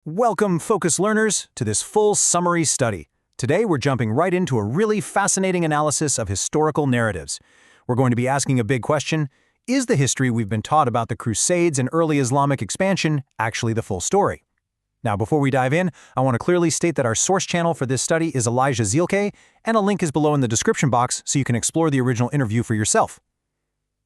Welcome, focus learners, to this full summary study. Today, we're jumping right into a really fascinating analysis of historical narratives. We're going to be asking a big question: is the history we've been taught about the Crusades and early Islamic expansion actually the full story? Now, before we dive in, I want to clearly state that our source channel for this study is Elijah Zielke, and a link is below in the description box so you can explore the original interview for yourself.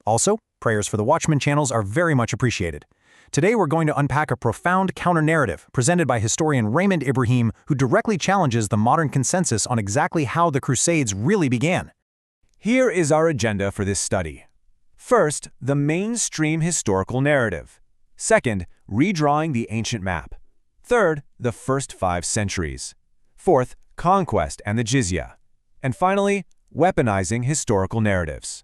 Also, prayers for the Watchmen channels are very much appreciated. Today we're going to unpack a profound counter-narrative presented by historian Raymond Ibrahim, who directly challenges the modern consensus on exactly how the Crusades really began. Here is our agenda for this study. First, the mainstream historical narrative. Second, redrawing the ancient map. Third, the first 5 centuries. Fourth, conquest and the jizya. And finally, weaponizing historical narratives.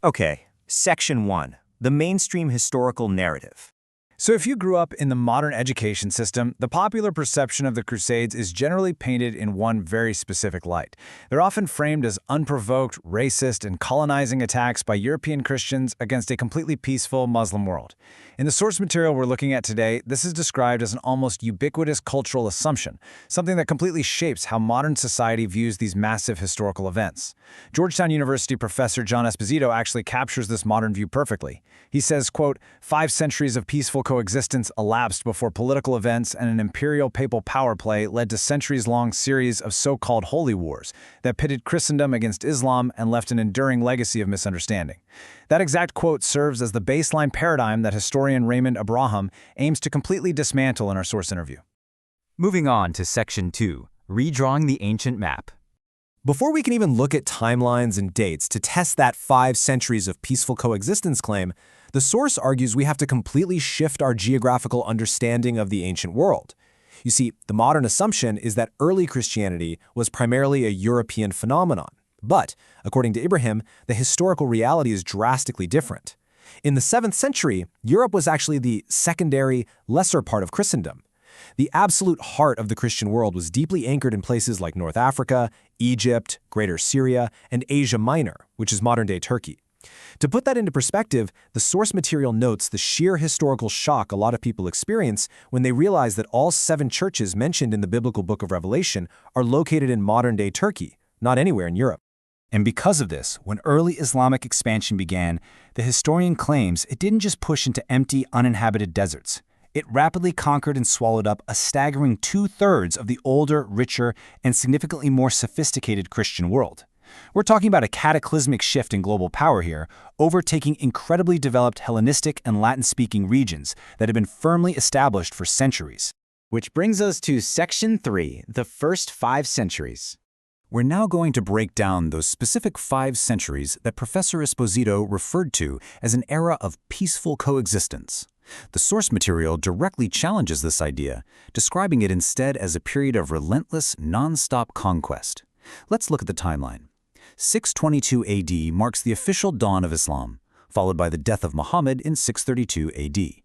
Okay, Section 1. The mainstream historical narrative. So if you grew up in the modern education system, the popular perception of the Crusades is generally painted in one very specific light. They're often framed as unprovoked, racist, and colonizing attacks by European Christians against a completely peaceful Muslim world. In the source material we're looking at today, this is described as an almost ubiquitous cultural assumption, something that completely shapes how modern society views these massive historical events. Georgetown University professor John Esposito actually captures this modern view perfectly. He says, quote, 5 centuries of peaceful coexistence elapsed before political events and an imperial papal power play led to centuries-long series of so-called holy wars that pitted Christendom against Islam and left an enduring legacy of misunderstanding. That exact quote serves as the baseline paradigm that historian Raymond Ibrahim aims to completely dismantle in our source interview. Moving on to Section 2, Redrawing the Ancient Map. Before we can even look at timelines and dates to test that 5 centuries of peaceful coexistence claim, the source argues we have to completely shift our geographical understanding of the ancient world. You see, the modern assumption is that early Christianity was primarily a European phenomenon. But, according to Ibrahim, the historical reality is drastically different. In the 7th century, Europe was actually the secondary, lesser part of Christendom. The absolute heart of the Christian world was deeply anchored in places like North Africa, Egypt, Greater Syria, and Asia Minor, which is modern-day Turkey. To put that into perspective, the source material notes the sheer historical shock a lot of people experience when they realize that all 7 churches mentioned in the biblical book of Revelation are located in modern-day Turkey, not anywhere in Europe. And because of this, when early Islamic expansion began, the historian claims it didn't just push into empty, uninhabited deserts. It rapidly conquered and swallowed up a staggering 2/3 of the older, richer, and significantly more sophisticated Christian world. We're talking about a cataclysmic shift in global power here, overtaking incredibly developed Hellenistic and Latin-speaking regions that had been firmly established for centuries. Which brings us to Section 3, the first 5 centuries. We're now going to break down those specific 5 centuries that Professor Esposito referred to as an era of peaceful coexistence. The source material directly challenges this idea, describing it instead as a period of relentless, non-stop conquest. Let's look at the timeline. 622 AD marks the official dawn of Islam, followed by the death of Muhammad in 632 AD.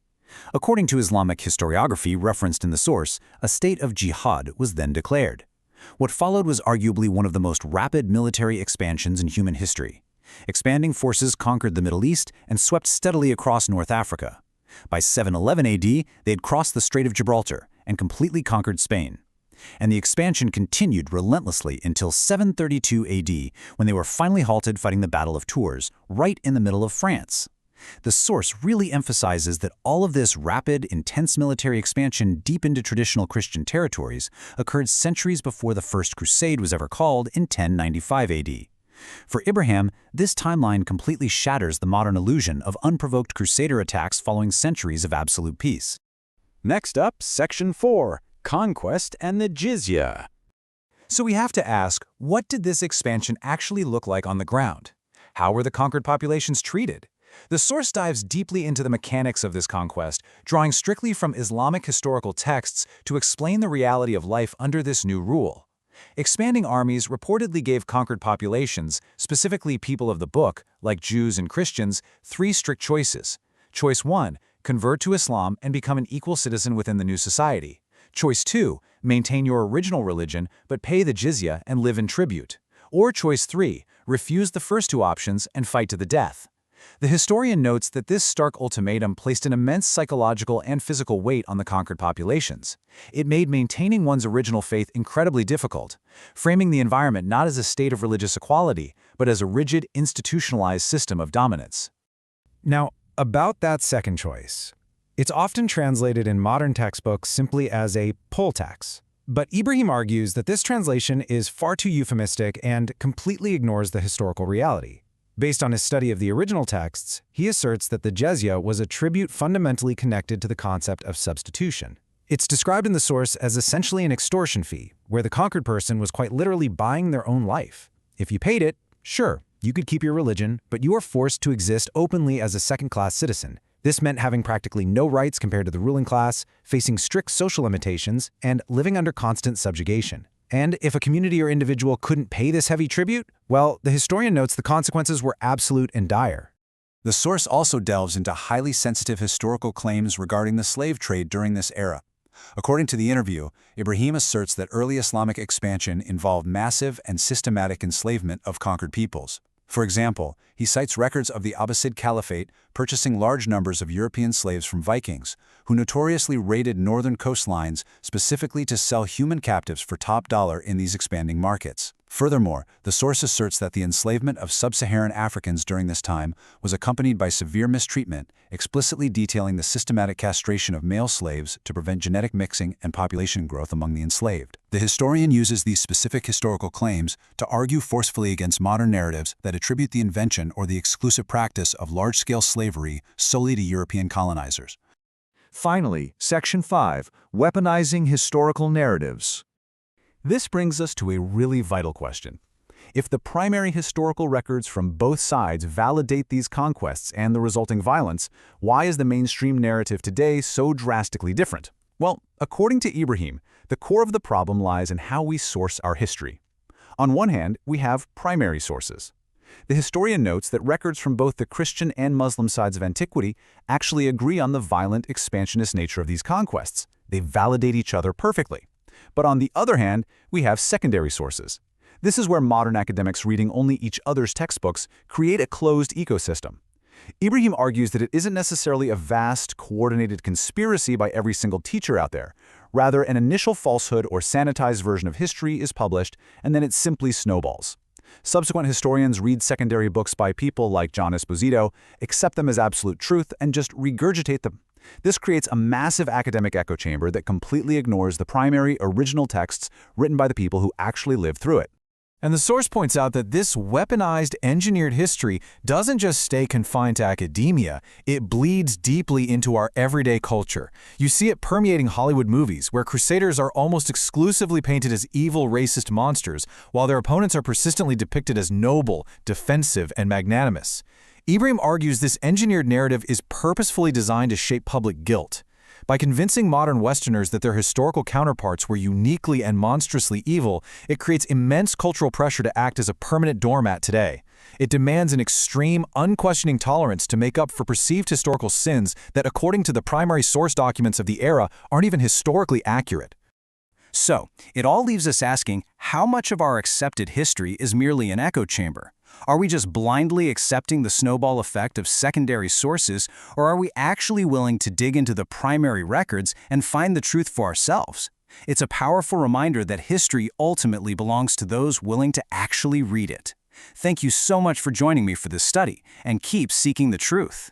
According to Islamic historiography referenced in the source, a state of jihad was then declared. What followed was arguably one of the most rapid military expansions in human history. Expanding forces conquered the Middle East and swept steadily across North Africa. By 711 AD, they had crossed the Strait of Gibraltar and completely conquered Spain. And the expansion continued relentlessly until 732 AD, when they were finally halted fighting the Battle of Tours, right in the middle of France. The source really emphasizes that all of this rapid, intense military expansion deep into traditional Christian territories occurred centuries before the First Crusade was ever called in 1095 AD. For Ibrahim, this timeline completely shatters the modern illusion of unprovoked crusader attacks following centuries of absolute peace. Next up, Section 4, Conquest and the Jizya. So we have to ask, what did this expansion actually look like on the ground? How were the conquered populations treated? The source dives deeply into the mechanics of this conquest, drawing strictly from Islamic historical texts to explain the reality of life under this new rule. Expanding armies reportedly gave conquered populations, specifically people of the book, like Jews and Christians, 3 strict choices. Choice 1, convert to Islam and become an equal citizen within the new society. Choice 2, maintain your original religion but pay the jizya and live in tribute. Or Choice 3, refuse the first 2 options and fight to the death. The historian notes that this stark ultimatum placed an immense psychological and physical weight on the conquered populations. It made maintaining one's original faith incredibly difficult, framing the environment not as a state of religious equality, but as a rigid, institutionalized system of dominance. Now, about that second choice. It's often translated in modern textbooks simply as a poll tax. But Ibrahim argues that this translation is far too euphemistic and completely ignores the historical reality. Based on his study of the original texts, he asserts that the jizya was a tribute fundamentally connected to the concept of substitution. It's described in the source as essentially an extortion fee, where the conquered person was quite literally buying their own life. If you paid it, sure, you could keep your religion, but you are forced to exist openly as a second-class citizen. This meant having practically no rights compared to the ruling class, facing strict social limitations, and living under constant subjugation. And if a community or individual couldn't pay this heavy tribute, well, the historian notes the consequences were absolute and dire. The source also delves into highly sensitive historical claims regarding the slave trade during this era. According to the interview, Ibrahim asserts that early Islamic expansion involved massive and systematic enslavement of conquered peoples. For example, he cites records of the Abbasid Caliphate purchasing large numbers of European slaves from Vikings, who notoriously raided northern coastlines specifically to sell human captives for top dollar in these expanding markets. Furthermore, the source asserts that the enslavement of sub-Saharan Africans during this time was accompanied by severe mistreatment, explicitly detailing the systematic castration of male slaves to prevent genetic mixing and population growth among the enslaved. The historian uses these specific historical claims to argue forcefully against modern narratives that attribute the invention or the exclusive practice of large-scale slavery solely to European colonizers. Finally, Section 5, Weaponizing Historical Narratives. This brings us to a really vital question. If the primary historical records from both sides validate these conquests and the resulting violence, why is the mainstream narrative today so drastically different? Well, according to Ibrahim, the core of the problem lies in how we source our history. On one hand, we have primary sources. The historian notes that records from both the Christian and Muslim sides of antiquity actually agree on the violent, expansionist nature of these conquests. They validate each other perfectly. But on the other hand, we have secondary sources. This is where modern academics reading only each other's textbooks create a closed ecosystem. Ibrahim argues that it isn't necessarily a vast, coordinated conspiracy by every single teacher out there. Rather, an initial falsehood or sanitized version of history is published, and then it simply snowballs. Subsequent historians read secondary books by people like John Esposito, accept them as absolute truth, and just regurgitate them. This creates a massive academic echo chamber that completely ignores the primary original texts written by the people who actually lived through it. And the source points out that this weaponized, engineered history doesn't just stay confined to academia, it bleeds deeply into our everyday culture. You see it permeating Hollywood movies, where crusaders are almost exclusively painted as evil, racist monsters, while their opponents are persistently depicted as noble, defensive, and magnanimous. Ibrahim argues this engineered narrative is purposefully designed to shape public guilt. By convincing modern Westerners that their historical counterparts were uniquely and monstrously evil, it creates immense cultural pressure to act as a permanent doormat today. It demands an extreme, unquestioning tolerance to make up for perceived historical sins that, according to the primary source documents of the era, aren't even historically accurate. So, it all leaves us asking, how much of our accepted history is merely an echo chamber? Are we just blindly accepting the snowball effect of secondary sources, or are we actually willing to dig into the primary records and find the truth for ourselves? It's a powerful reminder that history ultimately belongs to those willing to actually read it. Thank you so much for joining me for this study, and keep seeking the truth.